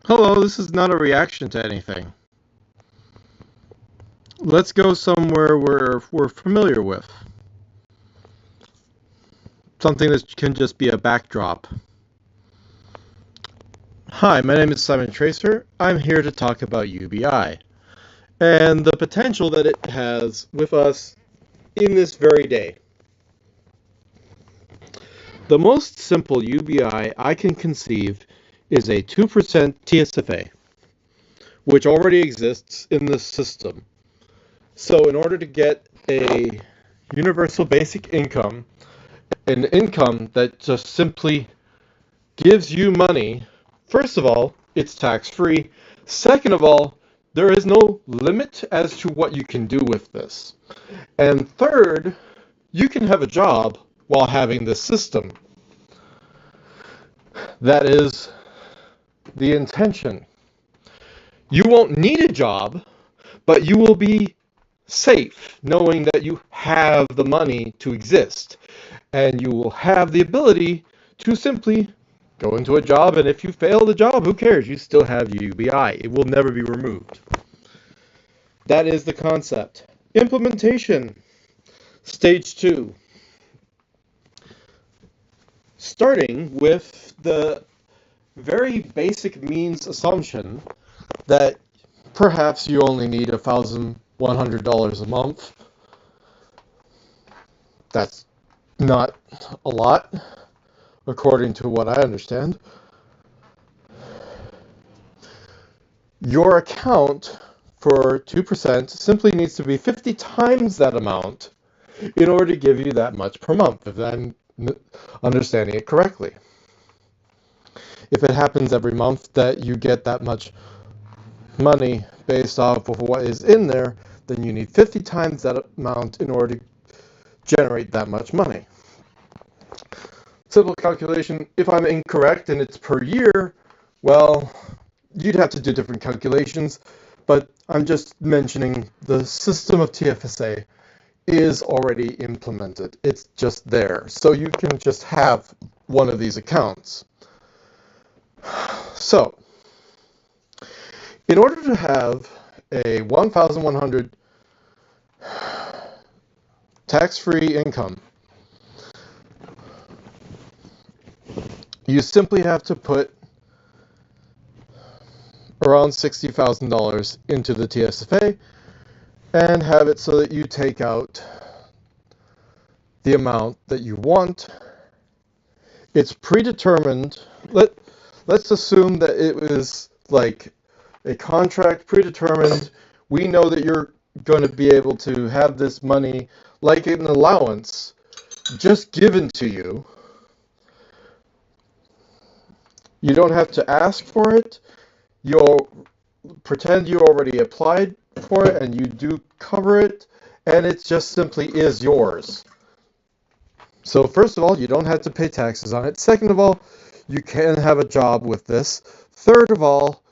Hello, this is not a reaction to anything. Let's go somewhere we're familiar with. Something that can just be a backdrop. Hi, my name is Simon Tracer. I'm here to talk about UBI and the potential that it has with us in this very day. The most simple UBI I can conceive is a 2% TSFA, which already exists in the system. So in order to get a universal basic income, an income that just simply gives you money, first of all, it's tax free. Second of all, there is no limit as to what you can do with this. And third, you can have a job while having this system. That is the intention. You won't need a job, but you will be safe knowing that you have the money to exist. And you will have the ability to simply go into a job, and if you fail the job, who cares? You still have UBI. It will never be removed. That is the concept. Implementation. Stage 2. Starting with the very basic means assumption that perhaps you only need $1,100 a month. That's not a lot, according to what I understand. Your account for 2% simply needs to be 50 times that amount in order to give you that much per month, if I'm understanding it correctly. If it happens every month that you get that much money based off of what is in there, then you need 50 times that amount in order to generate that much money. Simple calculation, if I'm incorrect and it's per year, well, you'd have to do different calculations, but I'm just mentioning the system of TFSA is already implemented. It's just there. So you can just have one of these accounts. So, in order to have a 1,100 tax-free income, you simply have to put around $60,000 into the TSFA and have it so that you take out the amount that you want. It's predetermined. Let's assume that it was like a contract predetermined. We know that you're going to be able to have this money like an allowance just given to you. You don't have to ask for it. You'll pretend you already applied for it and you do cover it, and it just simply is yours. So first of all, you don't have to pay taxes on it. Second of all, you can have a job with this. Third of all,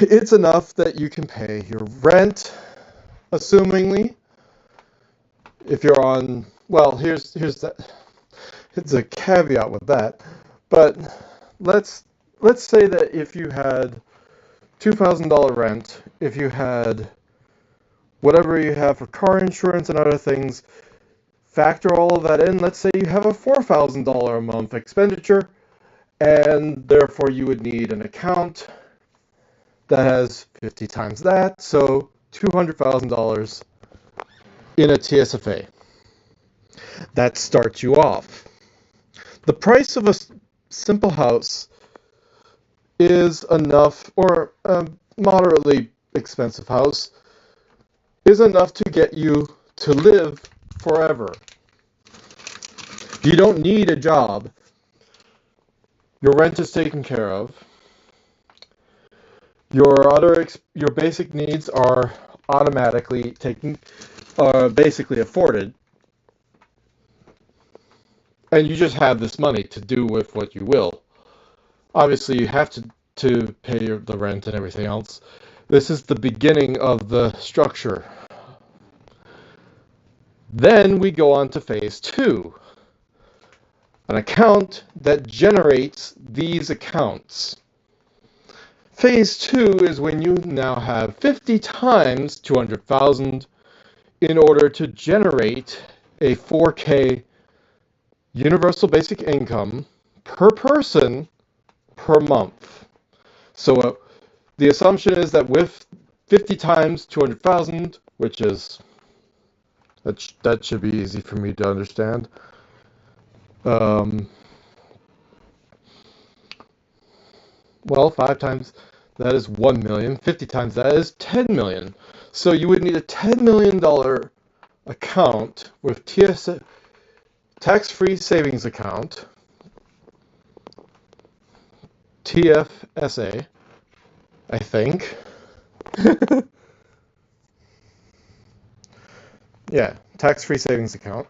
it's enough that you can pay your rent, assumingly. If you're on, well, here's that. It's a caveat with that. But let's say that if you had $2,000 rent, if you had whatever you have for car insurance and other things, factor all of that in. Let's say you have a $4,000 a month expenditure, and therefore you would need an account that has 50 times that, so $200,000 in a TSFA. That starts you off. The price of a simple house is enough, or a moderately expensive house, is enough to get you to live forever. You don't need a job. Your rent is taken care of. Your basic needs are automatically basically afforded, and you just have this money to do with what you will. Obviously, you have to pay the rent and everything else. This is the beginning of the structure. Then we go on to phase 2, an account that generates these accounts. Phase 2 is when you now have 50 times 200,000 in order to generate a 4K universal basic income per person per month. So the assumption is that with 50 times 200,000, which is, that should be easy for me to understand. Well, 5 times that is 1 million. 50 times that is 10 million. So you would need a $10 million account with tax-free savings account, TFSA, I think. Yeah, tax-free savings account.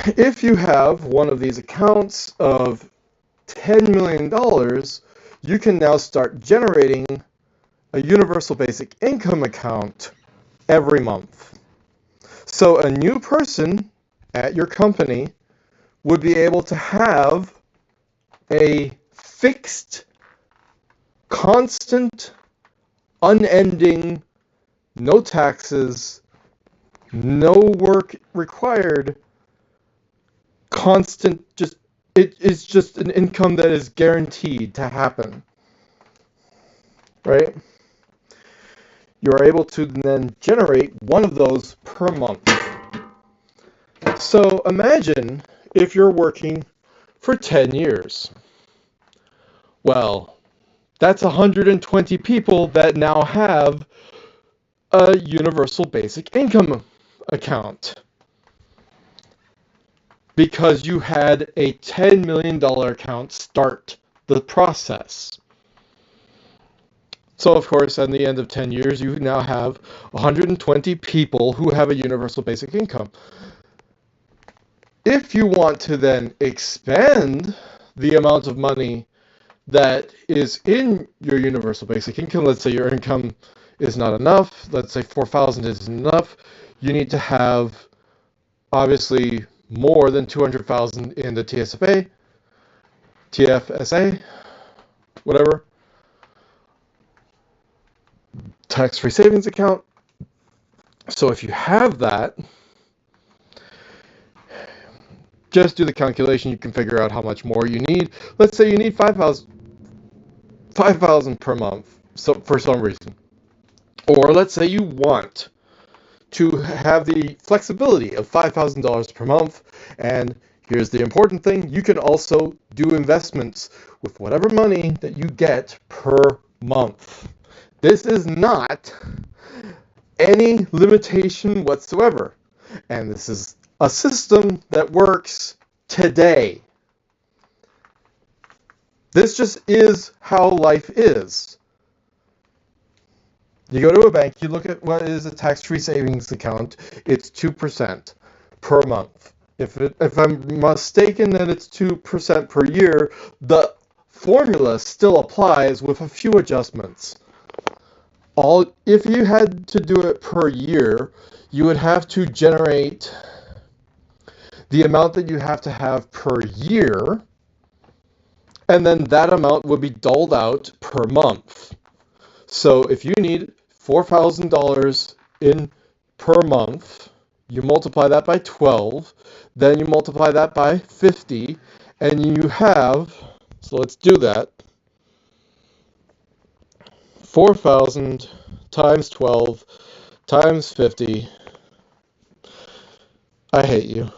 If you have one of these accounts of $10 million, you can now start generating a universal basic income account every month. So a new person at your company would be able to have a fixed, constant, unending, no taxes, no work required, constant, it is just an income that is guaranteed to happen, right? You are able to then generate one of those per month. So imagine if you're working for 10 years. Well, that's 120 people that now have a universal basic income account because you had a $10 million account start the process. So, of course, at the end of 10 years, you now have 120 people who have a universal basic income. If you want to then expand the amount of money that is in your universal basic income, let's say your income is not enough, let's say 4,000 isn't enough, you need to have obviously more than 200,000 in the TFSA, whatever, tax-free savings account. So if you have that, just do the calculation, you can figure out how much more you need. Let's say you need 5,000 per month, so for some reason. Or let's say you want to have the flexibility of $5,000 per month, and here's the important thing, you can also do investments with whatever money that you get per month. This is not any limitation whatsoever, and this is a system that works today. This just is how life is. You go to a bank, you look at what is a tax-free savings account, it's 2% per month. If I'm mistaken, then it's 2% per year. The formula still applies with a few adjustments. If you had to do it per year, you would have to generate the amount that you have to have per year, and then that amount would be doled out per month. So if you need $4,000 in per month, you multiply that by 12, then you multiply that by 50, and you have, so let's do that, 4,000 times 12 times 50, I hate you,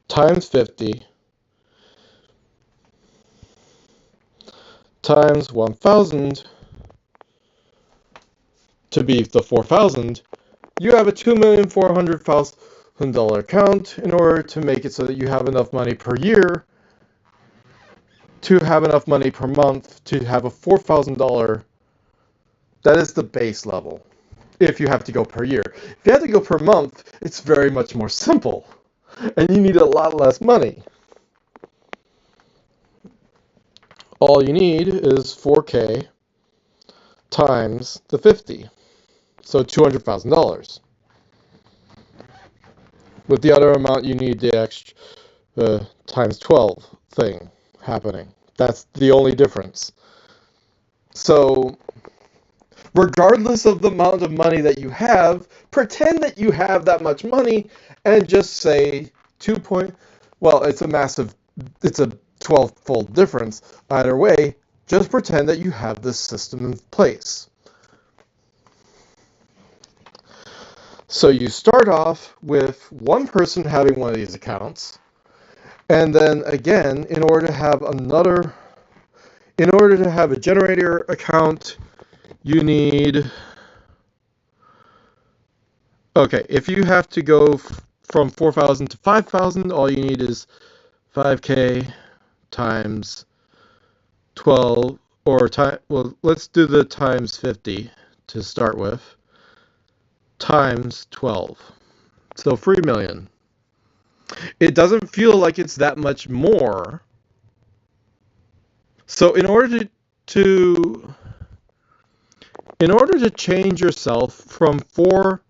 times 50 times 1,000 to be the 4,000, you have a $2,400,000 account in order to make it so that you have enough money per year to have enough money per month to have a $4,000. That is the base level. If you have to go per year. If you have to go per month, it's very much more simple, and you need a lot less money. All you need is 4K times the 50, so $200,000. With the other amount, you need the extra times 12 thing happening That's the only difference. So, regardless of the amount of money that you have, pretend that you have that much money and just say 2 point, well, it's a 12-fold difference. Either way, just pretend that you have this system in place. So you start off with one person having one of these accounts, and then again, in order to have a generator account, you need, okay, if you have to go from 4,000 to 5,000, all you need is 5K times 12, well, let's do the times 50 to start with, times 12. So 3 million. It doesn't feel like it's that much more. So in order to change yourself from 4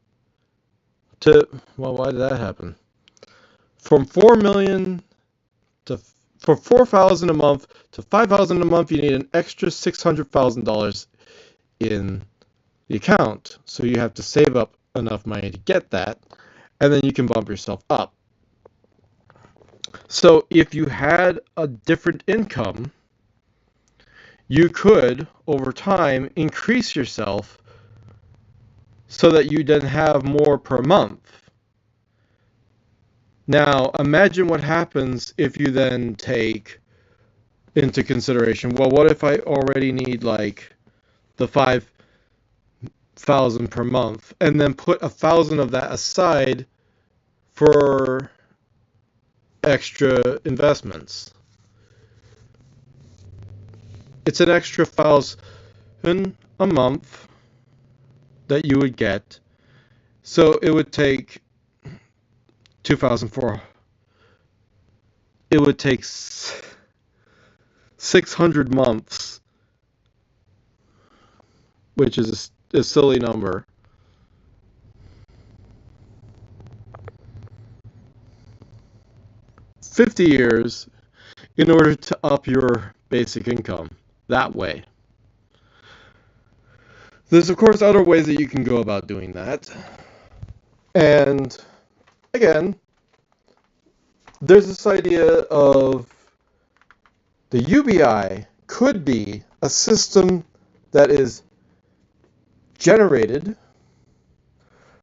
to, well, why did that happen? From 4 million to, for 4,000 a month to 5,000 a month, you need an extra $600,000 in the account. So you have to save up enough money to get that, and then you can bump yourself up. So if you had a different income, you could, over time, increase yourself so that you then have more per month. Now, imagine what happens if you then take into consideration, well, what if I already need like the 5,000 per month, and then put 1,000 of that aside for extra investments? It's an extra 1,000 a month that you would get. So it would take 2004. It would take 600 months, which is a silly number. $50 years in order to up your basic income that way. There's, of course, other ways that you can go about doing that. And again, there's this idea of the UBI could be a system that is generated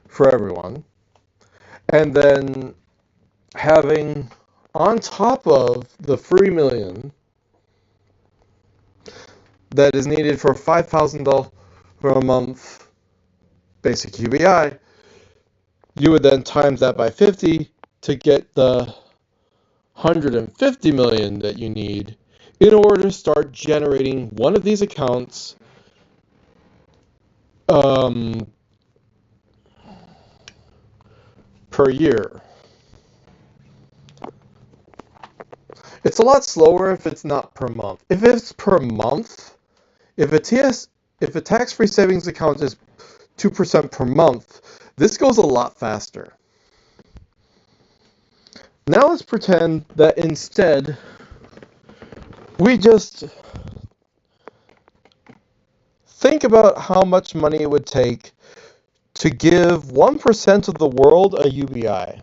for everyone, and then having on top of the 3 million that is needed for $5,000 a month basic UBI, you would then times that by 50 to get the 150 million that you need in order to start generating one of these accounts per year. It's a lot slower if it's not per month. If it's per month, if a tax-free savings account is 2% per month, this goes a lot faster. Now let's pretend that instead we just think about how much money it would take to give 1% of the world a UBI.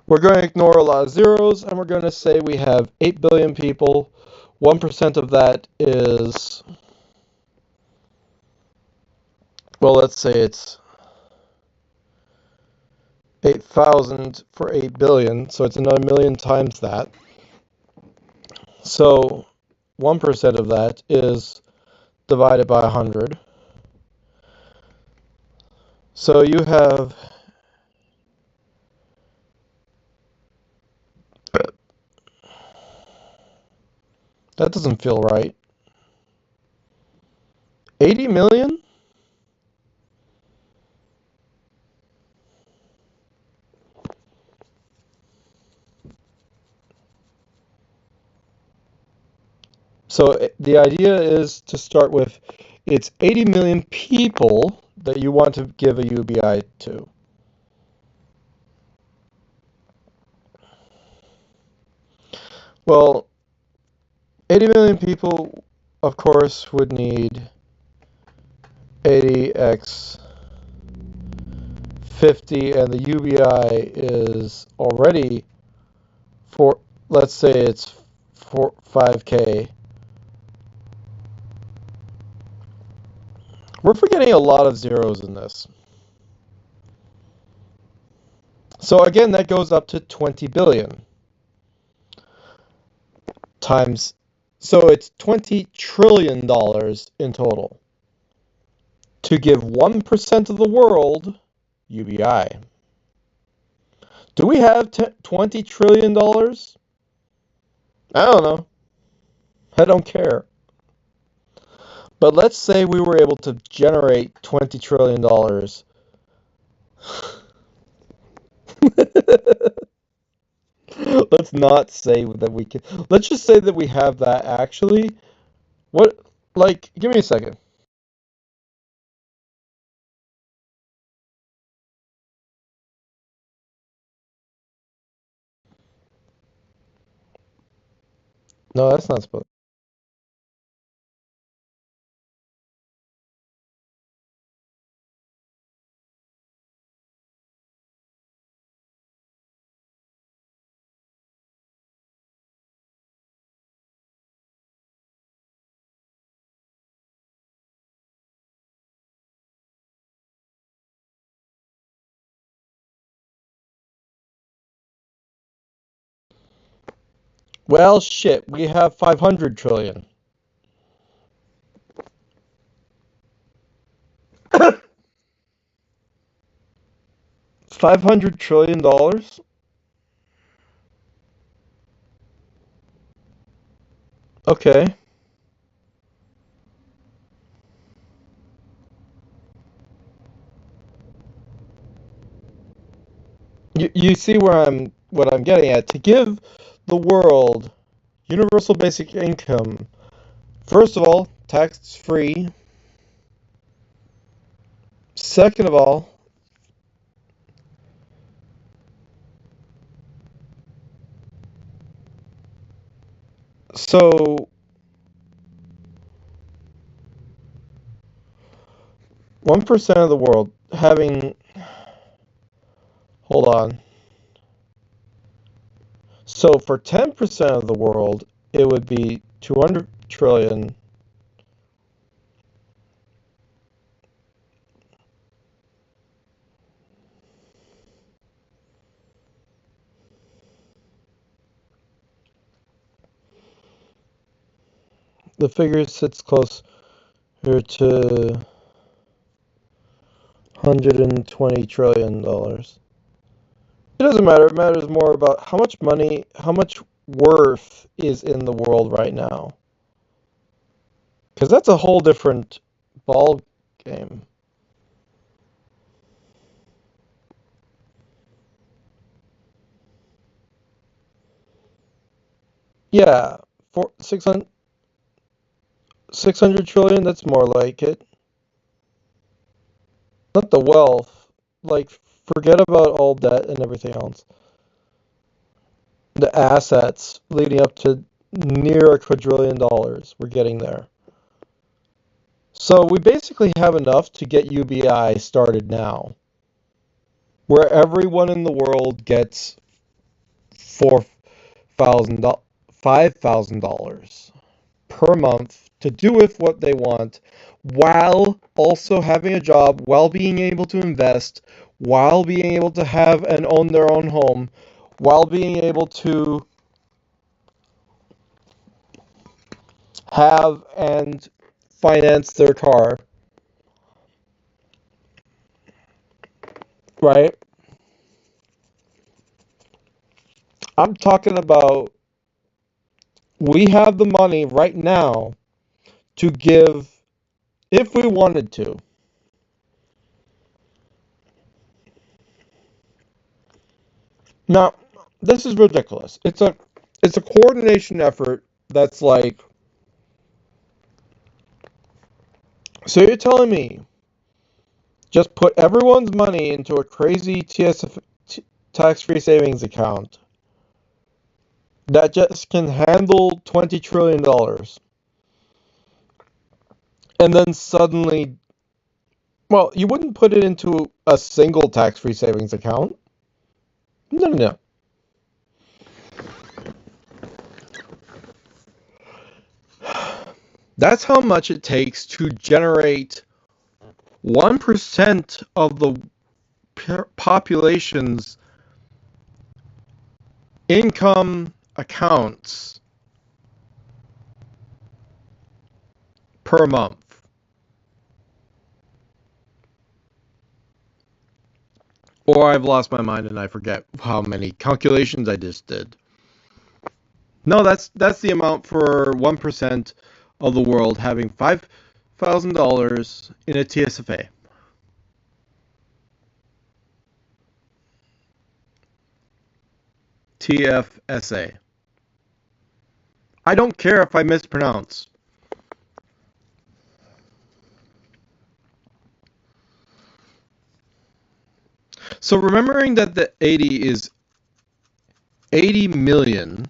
We're going to ignore a lot of zeros, and we're going to say we have 8 billion people. 1% of that is, well, let's say it's 8,000 for 8 billion, so it's another million times that. So 1% of that is divided by 100. So you have that doesn't feel right. 80 million? So the idea is to start with, it's 80 million people that you want to give a UBI to. Well, 80 million people, of course, would need 80x 50, and the UBI is already for, let's say it's 5K. We're forgetting a lot of zeros in this. So again, that goes up to 20 billion times, so it's $20 trillion in total to give 1% of the world UBI. Do we have $20 trillion? I don't know. I don't care. But let's say we were able to generate $20 trillion. Let's not say that we can. Let's just say that we have that actually. What? Like, give me a second. No, that's not supposed. Well, shit. We have 500 trillion. 500 trillion dollars? Okay. You see where what I'm getting at. To give the world universal basic income, first of all, tax free. Second of all, so 1% of the world having, hold on. So for 10% of the world, it would be 200 trillion. The figure sits close here to $120 trillion. It doesn't matter. It matters more about how much money, how much worth is in the world right now. Because that's a whole different ball game. Yeah, for 600 trillion, that's more like it. Not the wealth. Like, forget about all debt and everything else. The assets leading up to near $1 quadrillion. We're getting there. So we basically have enough to get UBI started now, where everyone in the world gets $5,000 per month to do with what they want, while also having a job, while being able to invest, while being able to have and own their own home, while being able to have and finance their car, right? I'm talking about we have the money right now to give if we wanted to. Now, this is ridiculous. It's a coordination effort that's like, so you're telling me just put everyone's money into a crazy tax-free savings account that just can handle $20 trillion. And then suddenly, well, you wouldn't put it into a single tax-free savings account. No, no, no. That's how much it takes to generate 1% of the population's income accounts per month. Or I've lost my mind and I forget how many calculations I just did. No, that's the amount for 1% of the world having $5,000 in a TSFA. TFSA. I don't care if I mispronounce. So remembering that the 80 is 80 million.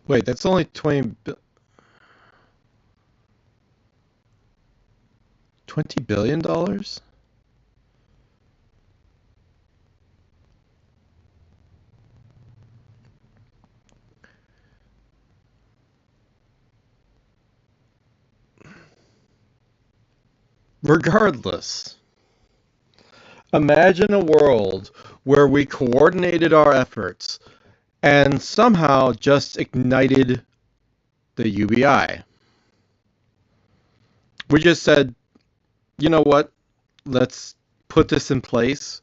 Wait, that's only $20 billion? Regardless, imagine a world where we coordinated our efforts and somehow just ignited the UBI. We just said, you know what? Let's put this in place.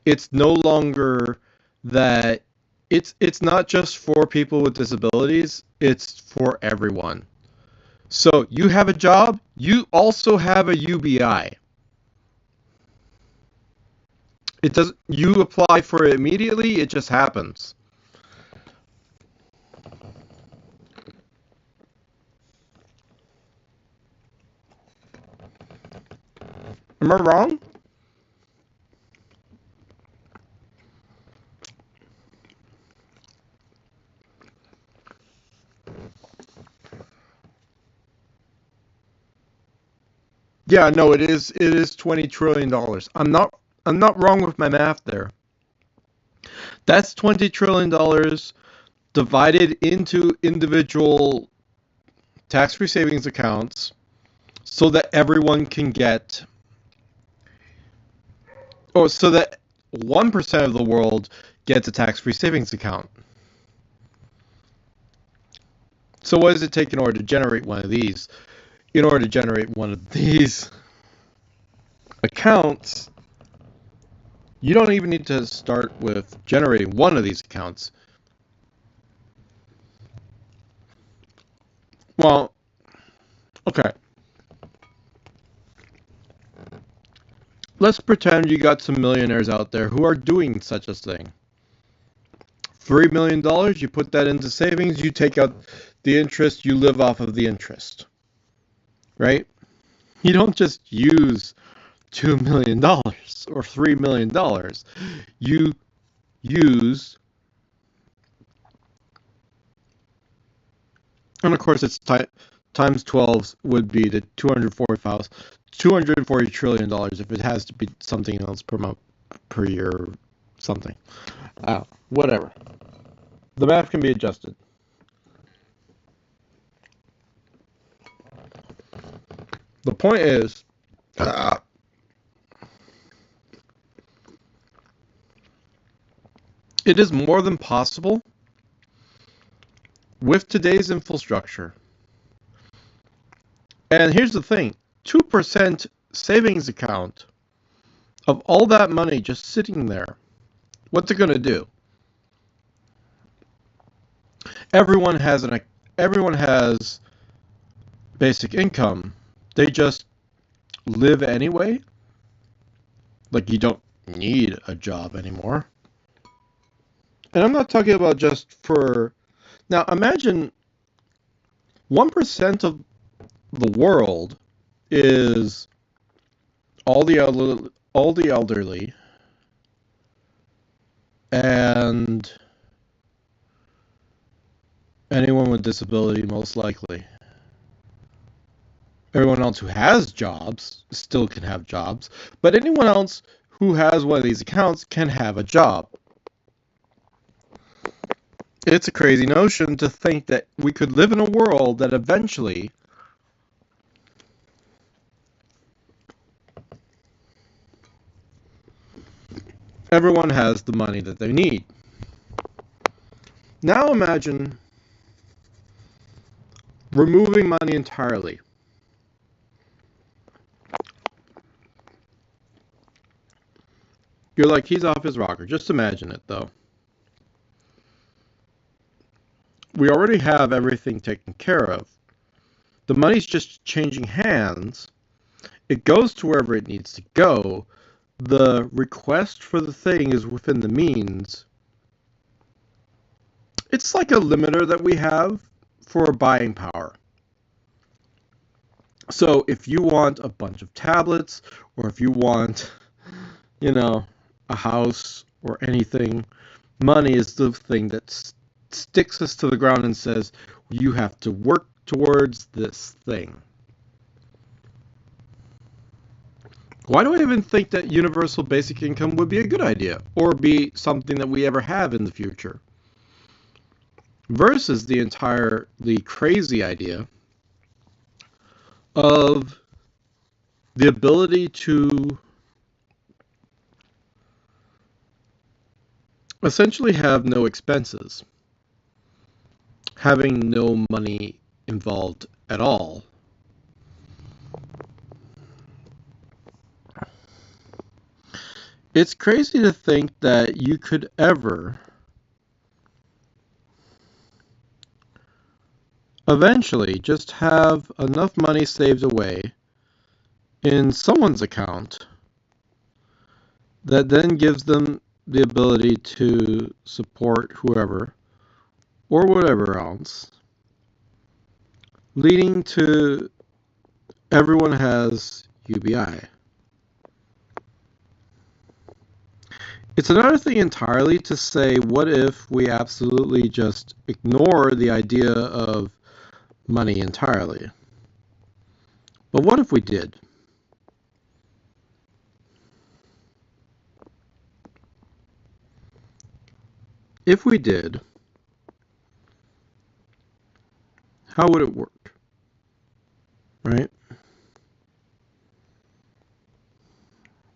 It's no longer that it's not just for people with disabilities, it's for everyone. So you have a job, you also have a UBI. It does you apply for it immediately, it just happens. Am I wrong? Yeah, no, it is $20 trillion. I'm not wrong with my math there. That's $20 trillion divided into individual tax-free savings accounts so that everyone can get, or so that 1% of the world gets a tax-free savings account. So what does it take in order to generate one of these? In order to generate one of these accounts, you don't even need to start with generating one of these accounts. Well, okay. Let's pretend you got some millionaires out there who are doing such a thing. $3 million, you put that into savings, you take out the interest, you live off of the interest. Right? You don't just use $2 million or $3 million. You use, and of course it's times 12 would be the 240 trillion dollars if it has to be something else per month, per year, or something. Whatever. The math can be adjusted. The point is, it is more than possible with today's infrastructure. And here's the thing, 2% savings account of all that money just sitting there, what's it going to do? Everyone has basic income. They just live anyway. Like, you don't need a job anymore. And I'm not talking about just for Now imagine 1% of the world is all the elderly and anyone with disability, most likely. Everyone else who has jobs still can have jobs, but anyone else who has one of these accounts can have a job. It's a crazy notion to think that we could live in a world that eventually everyone has the money that they need. Now imagine removing money entirely. You're like, he's off his rocker. Just imagine it, though. We already have everything taken care of. The money's just changing hands. It goes to wherever it needs to go. The request for the thing is within the means. It's like a limiter that we have for buying power. So if you want a bunch of tablets, or if you want, a house or anything, money is the thing that sticks us to the ground and says, you have to work towards this thing. Why do I even think that universal basic income would be a good idea, or be something that we ever have in the future? Versus the entirely crazy idea of the ability to essentially have no expenses, having no money involved at all. It's crazy to think that you could ever eventually just have enough money saved away in someone's account that then gives them the ability to support whoever or whatever else, leading to everyone has UBI. It's another thing entirely to say, what if we absolutely just ignore the idea of money entirely? But what if we did? If we did, how would it work? Right?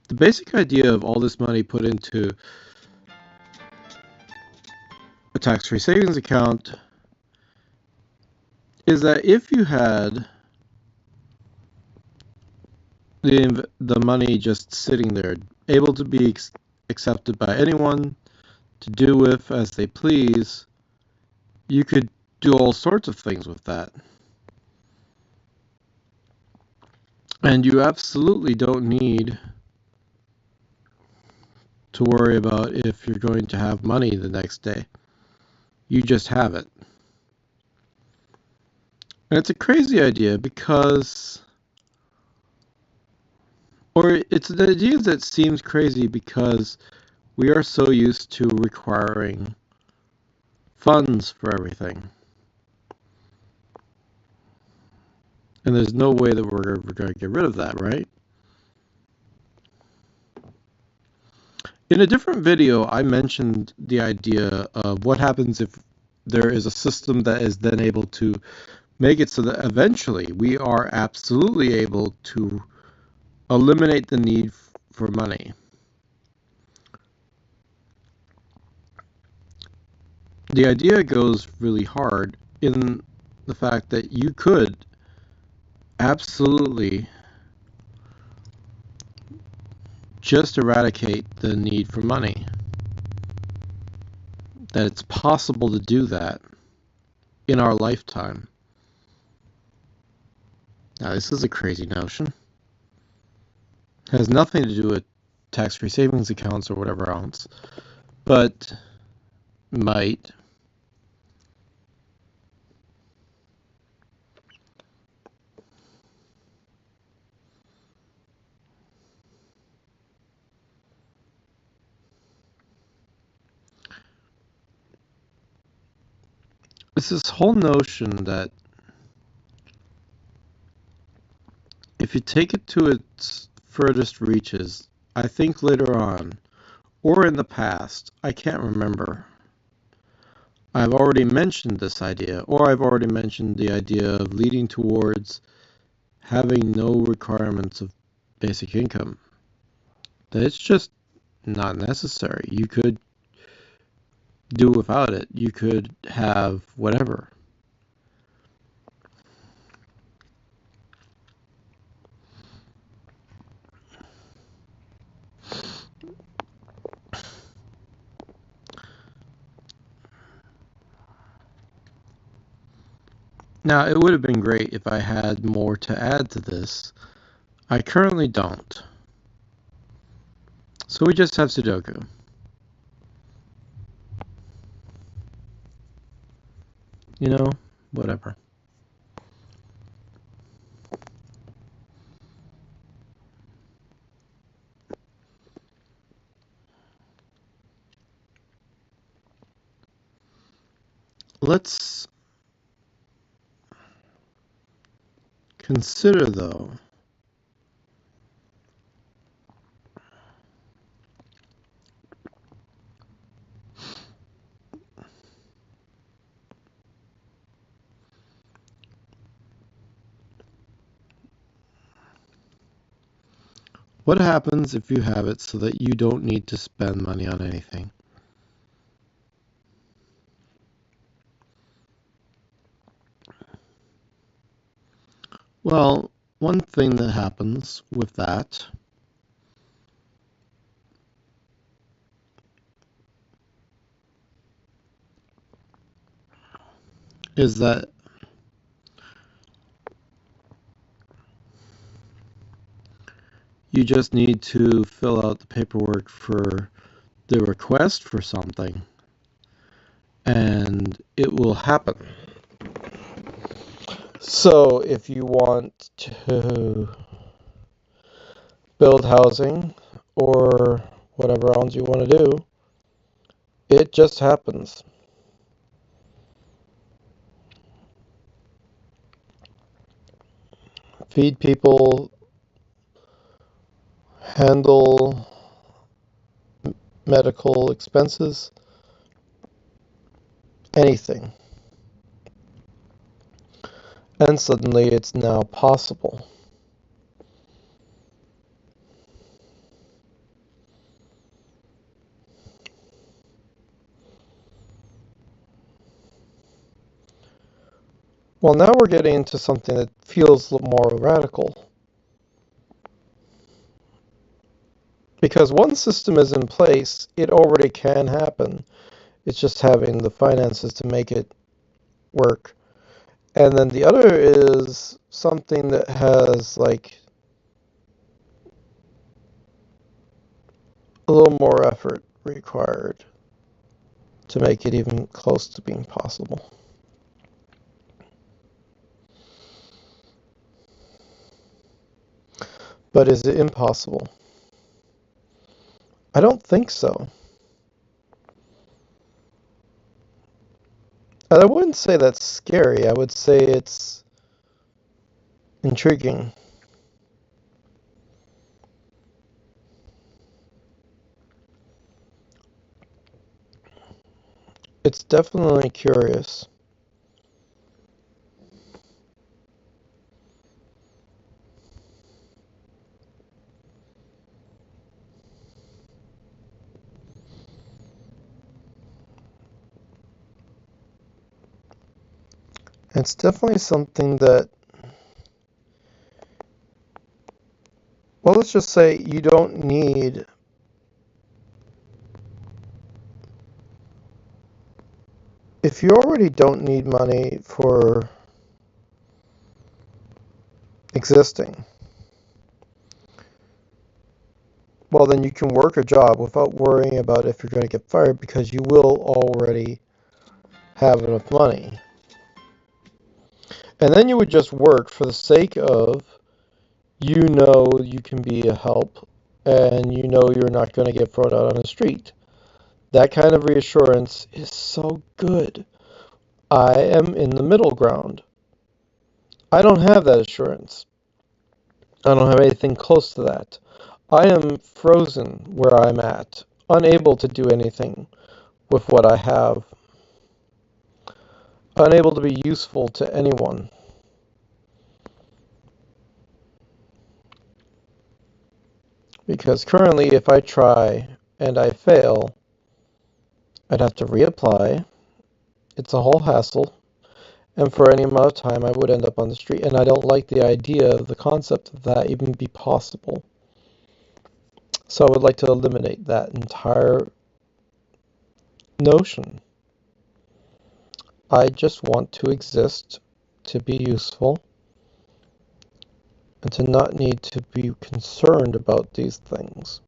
The basic idea of all this money put into a tax-free savings account is that if you had the money just sitting there, able to be accepted by anyone, to do with as they please, you could do all sorts of things with that. And you absolutely don't need to worry about if you're going to have money the next day. You just have it. And it's a crazy idea because, or it's an idea that seems crazy because we are so used to requiring funds for everything. And there's no way that we're going to get rid of that, right? In a different video, I mentioned the idea of what happens if there is a system that is then able to make it so that eventually we are absolutely able to eliminate the need for money. The idea goes really hard in the fact that you could absolutely just eradicate the need for money. That it's possible to do that in our lifetime. Now, this is a crazy notion. It has nothing to do with tax-free savings accounts or whatever else, but might. It's this whole notion that if you take it to its furthest reaches, I think later on, or in the past, I can't remember, I've already mentioned this idea, or I've already mentioned the idea of leading towards having no requirements of basic income. That it's just not necessary. You could do without it. You could have whatever. Now, it would have been great if I had more to add to this. I currently don't. So we just have Sudoku. You know, whatever. Let's consider, though, what happens if you have it so that you don't need to spend money on anything? Well, one thing that happens with that is that you just need to fill out the paperwork for the request for something, and it will happen. So if you want to build housing or whatever else you want to do, it just happens. Feed people, handle medical expenses, anything. And suddenly it's now possible. Well, now we're getting into something that feels a little more radical. Because one system is in place, it already can happen. It's just having the finances to make it work. And then the other is something that has like a little more effort required to make it even close to being possible. But is it impossible? I don't think so. And I wouldn't say that's scary. I would say it's intriguing. It's definitely curious. It's definitely something that, well, let's just say you don't need if you already don't need money for existing, well, then you can work a job without worrying about if you're going to get fired because you will already have enough money. And then you would just work for the sake of you know you can be a help and you know you're not going to get thrown out on the street. That kind of reassurance is so good. I am in the middle ground. I don't have that assurance. I don't have anything close to that. I am frozen where I'm at, unable to do anything with what I have, unable to be useful to anyone. Because currently, if I try and I fail, I'd have to reapply. It's a whole hassle. And for any amount of time, I would end up on the street. And I don't like the idea of the concept of that even be possible. So I would like to eliminate that entire notion. I just want to exist, to be useful, and to not need to be concerned about these things.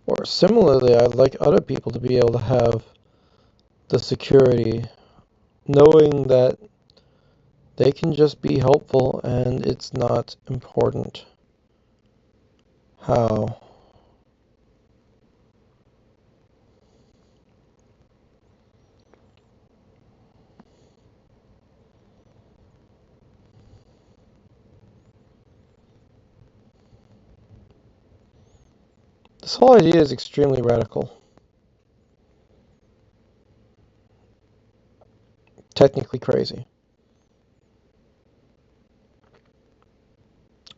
Or similarly, I'd like other people to be able to have the security, knowing that they can just be helpful and it's not important how. This whole idea is extremely radical, technically crazy.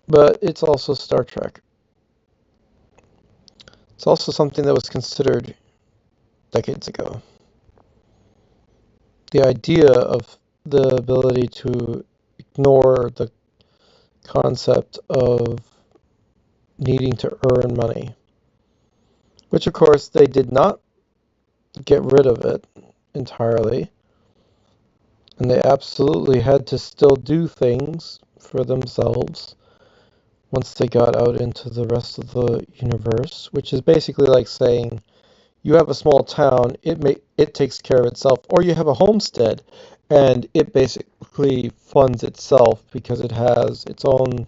But it's also Star Trek. It's also something that was considered decades ago. The idea of the ability to ignore the concept of needing to earn money, which of course they did not get rid of it entirely, and they absolutely had to still do things for themselves once they got out into the rest of the universe, which is basically like saying you have a small town, it takes care of itself, or you have a homestead and it basically funds itself because it has its own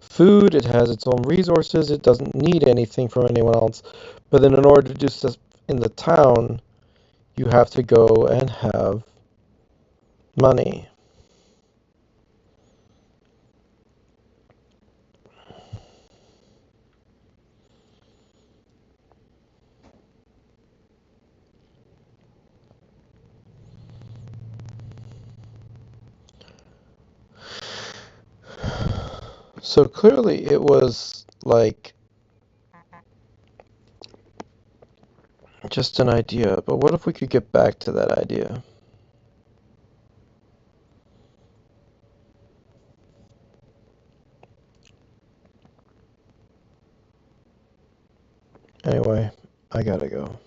food, it has its own resources, it doesn't need anything from anyone else. But then in order to do stuff in the town, you have to go and have money. So clearly it was like just an idea, but what if we could get back to that idea? Anyway, I gotta go.